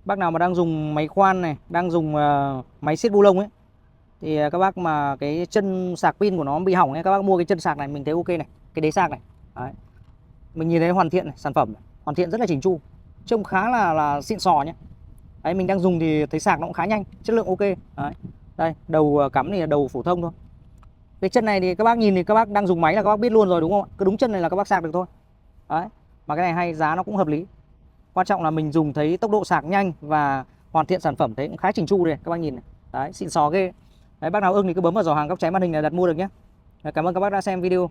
Bác nào mà đang dùng máy khoan này, đang dùng máy siết bu lông ấy, thì các bác mà cái chân sạc pin của nó bị hỏng ấy, các bác mua cái chân sạc này mình thấy ok này, cái đế sạc này. Đấy. Mình nhìn thấy hoàn thiện này, sản phẩm này, hoàn thiện rất là chỉnh chu, trông khá là xịn sò nhé. Đấy, mình đang dùng thì thấy sạc nó cũng khá nhanh, chất lượng ok. Đấy. Đây, đầu cắm thì là đầu phổ thông thôi. Cái chân này thì các bác nhìn thì các bác đang dùng máy là các bác biết luôn rồi đúng không ạ? Cứ đúng chân này là các bác sạc được thôi. Đấy. Mà cái này hay, giá nó cũng hợp lý. Quan trọng là mình dùng thấy tốc độ sạc nhanh và hoàn thiện sản phẩm thấy cũng khá chỉnh chu đây, các bác nhìn này. Đấy, xịn sò ghê. Đấy, bác nào ưng thì cứ bấm vào giỏ hàng góc trái màn hình là đặt mua được nhé. Cảm ơn các bác đã xem video.